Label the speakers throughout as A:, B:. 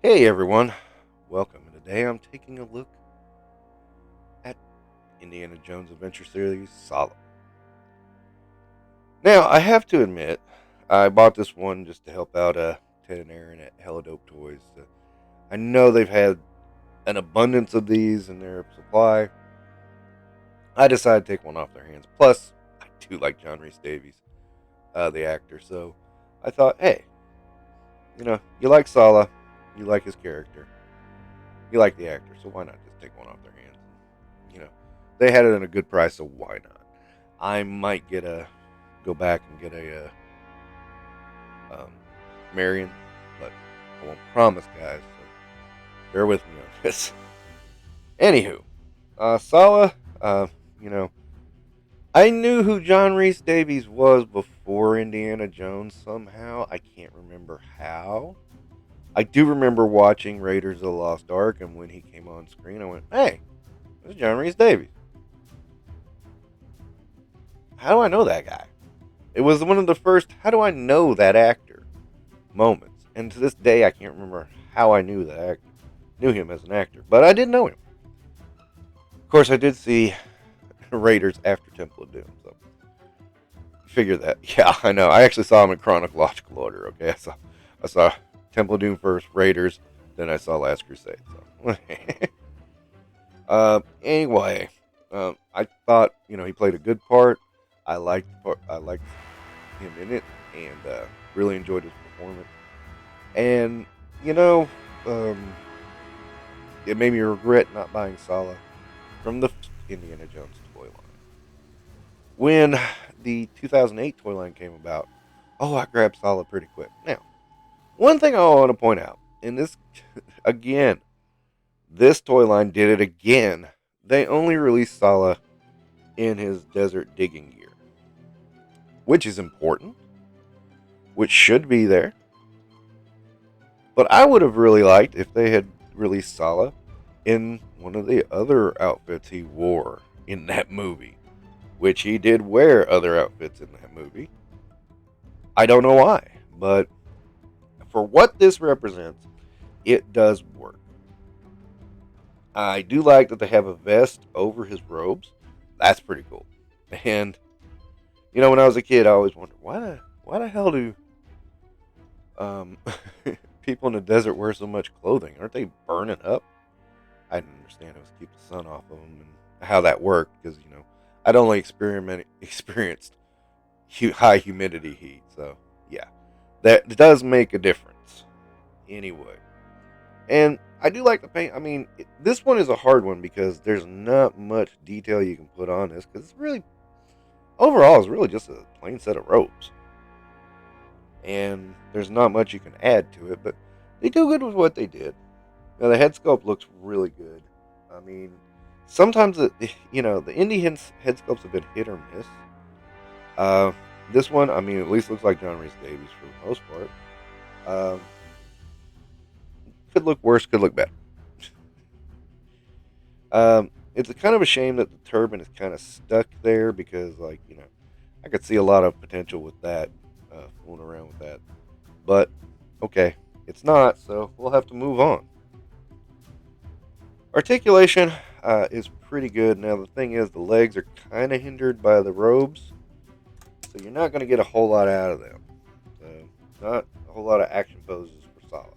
A: Hey everyone, welcome. Today I'm taking a look at Indiana Jones Adventure Series Sallah. Now, I have to admit, I bought this one just to help out Ted and Aaron at Hella Dope Toys. I know they've had an abundance of these in their supply. I decided to take one off their hands. Plus, I do like John Rhys Davies, the actor, so I thought, hey, you like Sallah, you like his character, you like the actor, so why not just take one off their hands? You know, they had it at a good price, so why not? I might go back and get a Marion, but I won't promise, guys. So bear with me on this. Anywho, Sallah, you know, I knew who John Rhys Davies was before Indiana Jones somehow. I can't remember how. I do remember watching Raiders of the Lost Ark, and when he came on screen, I went, hey, this is John Rhys Davies. How do I know that guy? It was one of the first, how do I know that actor moments. And to this day, I can't remember how I knew knew him as an actor, but I did know him. Of course, I did see Raiders after Temple of Doom, so figure that. Yeah, I know. I actually saw him in chronological order. Okay, I saw Temple of Doom first, Raiders, then I saw Last Crusade. So, anyway, I thought he played a good part. I liked him in it, and really enjoyed his performance. And you know, um, it made me regret not buying Sallah from the Indiana Jones toy line. When the 2008 toy line came about, I grabbed Sallah pretty quick. Now, one thing I want to point out, and this, again, this toy line did it again. They only released Sallah in his desert digging gear, which is important, which should be there. But I would have really liked if they had released Sallah in one of the other outfits he wore in that movie, which he did wear other outfits in that movie. I don't know why, but for what this represents, it does work. I do like that they have a vest over his robes. That's pretty cool. And when I was a kid, I always wondered why the hell do um, people in the desert wear so much clothing? Aren't they burning up? I didn't understand. It was to keep the sun off of them and how that worked because I'd only experienced high humidity heat. So yeah, that does make a difference. Anyway, and I do like the paint. I mean, this one is a hard one because there's not much detail you can put on this because it's really overall it's really just a plain set of ropes, and there's not much you can add to it. But they do good with what they did. Now the head sculpt looks really good. I mean, sometimes the indie head sculpts have been hit or miss. Uh, this one, I mean, at least looks like John Rhys Davies for the most part. Um, could look worse, could look better. It's a kind of a shame that the turban is kind of stuck there because, I could see a lot of potential with that, fooling around with that. But okay, it's not, so we'll have to move on. Articulation is pretty good. Now the thing is, the legs are kind of hindered by the robes, so you're not going to get a whole lot out of them. So not a whole lot of action poses for Sallah.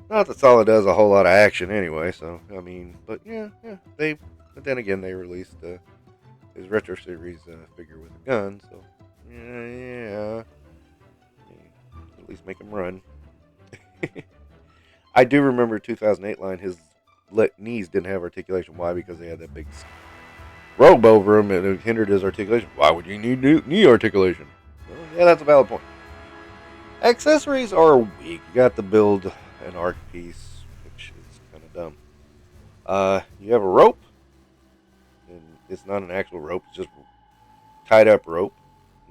A: Not that Sallah does a whole lot of action anyway. So I mean, but yeah. But then again, they released his retro series figure with a gun. So yeah. At least make him run. I do remember 2008 line. His knees didn't have articulation. Why? Because they had that big robe over him and it hindered his articulation. Why would you need knee articulation? Well, yeah, that's a valid point. Accessories are weak. You got to build an arc piece, which is kind of dumb. You have a rope, and it's not an actual rope. It's just tied up rope.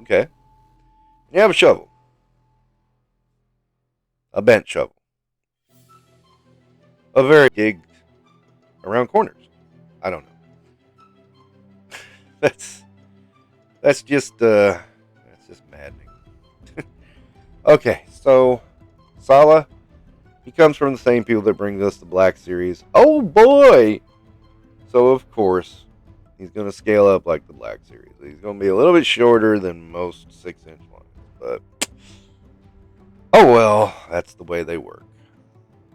A: Okay. You have a shovel, a bent shovel, a very dig around corners. I don't know. that's just maddening. Okay, so Sallah, He comes from the same people that bring us the Black Series. Oh boy! So of course, he's going to scale up like the Black Series. He's going to be a little bit shorter than most 6-inch lines, but oh well, that's the way they work.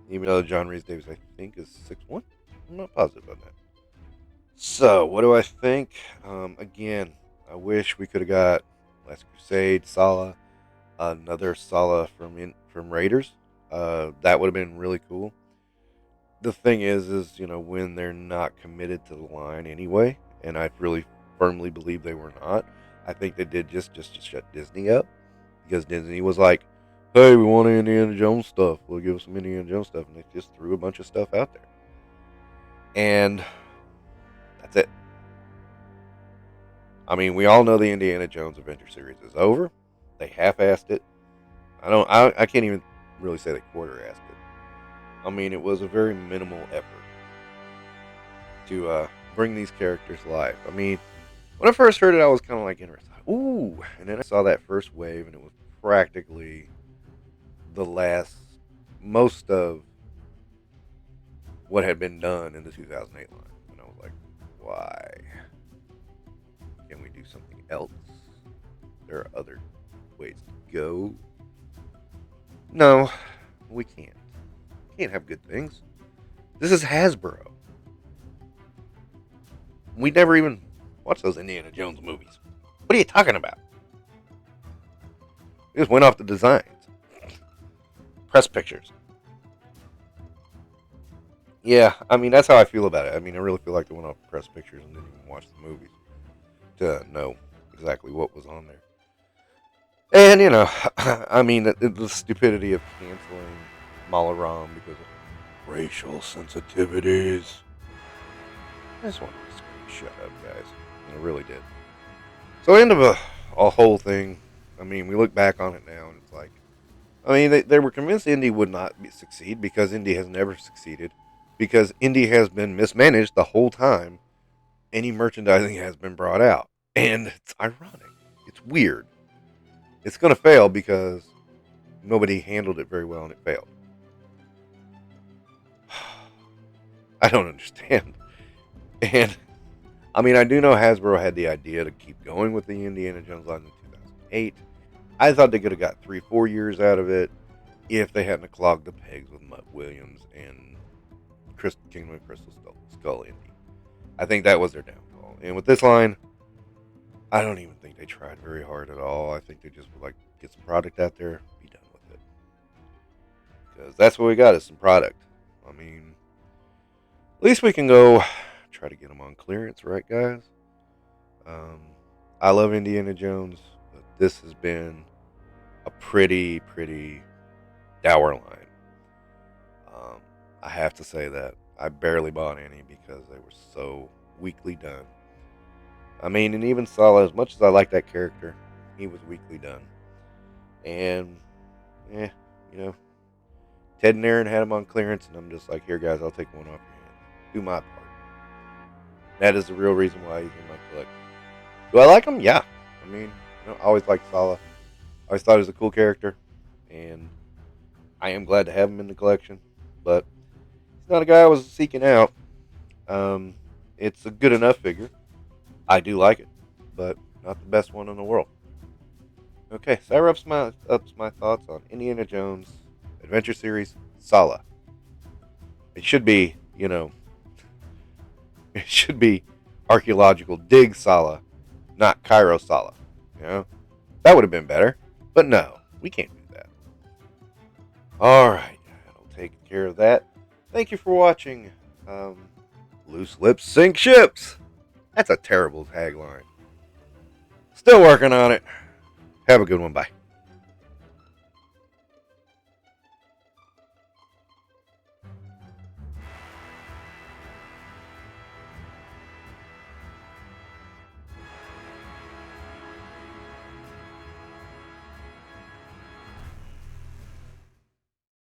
A: Even though John Rhys Davies, I think, is 6'1". I'm not positive on that. So, what do I think? Again, I wish we could have got Last Crusade, Sallah, another Sallah from Raiders. That would have been really cool. The thing is when they're not committed to the line anyway, and I really firmly believe they were not. I think they did just to shut Disney up, because Disney was like, "Hey, we want Indiana Jones stuff. We'll give us some Indiana Jones stuff," and they just threw a bunch of stuff out there, and that's it. I mean, we all know the Indiana Jones Adventure series is over. They half-assed it. I can't even really say they quarter-assed it. I mean, it was a very minimal effort to bring these characters to life. I mean, when I first heard it, I was kind of like interested. Ooh, and then I saw that first wave, and it was practically most of what had been done in the 2008 line. And I was like, why? Can we do something else? There are other ways to go. No, we can't. We can't have good things. This is Hasbro. We never even watched those Indiana Jones movies. What are you talking about? We just went off the designs. Press pictures. Yeah, I mean, that's how I feel about it. I mean, I really feel like they went off press pictures and didn't even watch the movies to know exactly what was on there. And, I mean, the stupidity of canceling Malaram because of racial sensitivities. I just wanted to shut up, guys. I really did. So, end of a whole thing. I mean, we look back on it now, and it's like, I mean, they were convinced Indy would not succeed because Indy has never succeeded. Because Indy has been mismanaged the whole time any merchandising has been brought out. And it's ironic. It's weird. It's going to fail because nobody handled it very well and it failed. I don't understand. And, I mean, I do know Hasbro had the idea to keep going with the Indiana Jones line in 2008. I thought they could have got 3-4 years out of it if they hadn't clogged the pegs with Mutt Williams and Kingdom of Crystal Skull Indy. I think that was their downfall. And with this line, I don't even think they tried very hard at all. I think they just would like get some product out there, be done with it. Because that's what we got, is some product. I mean, at least we can go try to get them on clearance, right, guys? I love Indiana Jones, but this has been a pretty dour line. I have to say that I barely bought any because they were so weakly done. I mean, and even Sallah, as much as I like that character, he was weakly done. And, Ted and Aaron had him on clearance, and I'm just like, here, guys, I'll take one off your hands. Do my part. That is the real reason why he's in my collection. Do I like him? Yeah. I mean, I always liked Sallah. I always thought he was a cool character, and I am glad to have him in the collection, but he's not a guy I was seeking out. It's a good enough figure. I do like it, but not the best one in the world. Okay, so that wraps my thoughts on Indiana Jones Adventure Series Sallah. It should be, it should be Archaeological Dig Sallah, not Cairo Sallah. That would have been better, but no, we can't do that. Alright, I'll take care of that. Thank you for watching. Loose lips sink ships. That's a terrible tagline. Still working on it. Have a good one. Bye.